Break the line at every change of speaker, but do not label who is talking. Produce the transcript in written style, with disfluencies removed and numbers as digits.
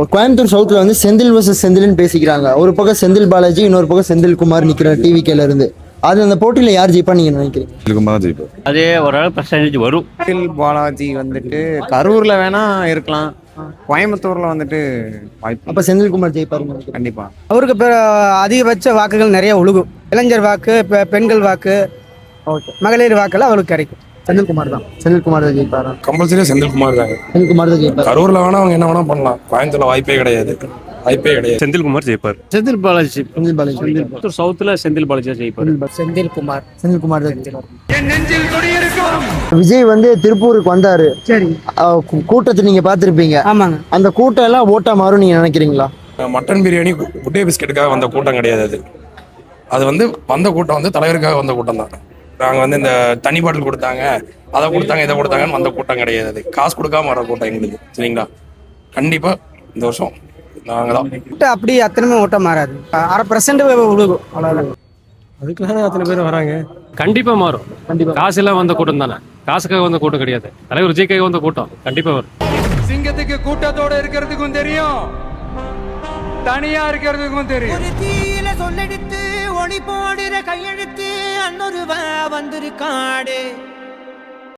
கோயம்புத்தூர் சவுத்தில் வந்து செந்தில் வர்சஸ் செந்தில்னு பேசிக்கிறாங்க. ஒரு பக்கம் செந்தில் பாலாஜி, இன்னொரு பக்கம் செந்தில்குமார் நிற்கிற டிவிகேல இருந்து. அது அந்த போட்டியில் யார் ஜெயிப்பா நீங்க நினைக்கிறீங்க?
செந்தில்குமார் ஜெயிப்பார்.
அதே ஓரளவு பர்சன்டேஜ் வரும்.
செந்தில் பாலாஜி வந்துட்டு கரூர்ல வேணா இருக்கலாம், கோயம்புத்தூர்ல வந்துட்டு வாய்ப்பு.
அப்ப செந்தில்குமார் ஜெயிப்பாரு
கண்டிப்பா.
அவருக்கு அதிகபட்ச வாக்குகள் நிறைய ஒழுகும். இளைஞர் வாக்கு, பெண்கள் வாக்கு, மகளிர் வாக்கெல்லாம் அவருக்கு கிடைக்கும்.
செந்தில்குமார் தான் ஜெயிப்பாரா?
கம்பல்சரியா செந்தில்குமார் தாங்க.
செந்தில்குமார் தான் ஜெயிப்பார்.
கரூர்ல வேணா அவங்க என்ன வேணா பண்ணலாம், கோயம்புத்தூர்ல வாய்ப்பே கிடையாது.
செந்தில்குமார் ஜெயிப்பார். செந்தில் பாலாஜி சவுத்துல செந்தில் பாலாஜி ஜெயிப்பார்.
செந்தில்குமார் தான் ஜெயிப்பார். விஜய் வந்து திருப்பூருக்கு வந்தாரு.
சரி,
கூட்டத்தை நீங்க பாத்திருப்பீங்க.
ஆமாங்க.
அந்த கூட்டம் எல்லாம் ஓட்டா மாறும் நீங்க நினைக்கிறீங்களா?
மட்டன் பிரியாணி குட்டே பிஸ்கெட்டுக்காக வந்த கூட்டம் கிடையாது. அது வந்து வந்த கூட்டம் வந்து தலைவருக்காக வந்த கூட்டம் தான். நாங்கள் வந்து இந்த தனி பாட்டில் கொடுத்தாங்க, அதை கொடுத்தாங்க, இதை கொடுத்தாங்கன்னு வந்த கூட்டம் கிடையாது. காசு கொடுக்காம வர கூட்டம் எங்களுக்கு. சரிங்களா? கண்டிப்பா இந்த வருஷம் நாங்கள் தான்.
அப்படி அத்தனை ஓட்டம் மாறாது. 1/2% ஒழுகும், அவ்வளவுதான்.
அதுக்குலாம் அத்தனை பேர் வராங்க.
கண்டிப்பா மாறும். காசு எல்லாம் வந்த கூட்டம் தானே, காசுக்காக வந்த கூட்டம் கிடையாது. தலைவர் விஜய்க்காக வந்த கூட்டம் கண்டிப்பா வரும்.
சிங்கத்துக்கு கூட்டத்தோட இருக்கிறதுக்கும் தெரியும், தனியா இருக்கிறதுக்கும் தெரியும்.
ஒரு தீயில சொல்லெடுத்து ஒளி போடுற கையெழுத்து அன்னொருவ வந்திருக்காடு.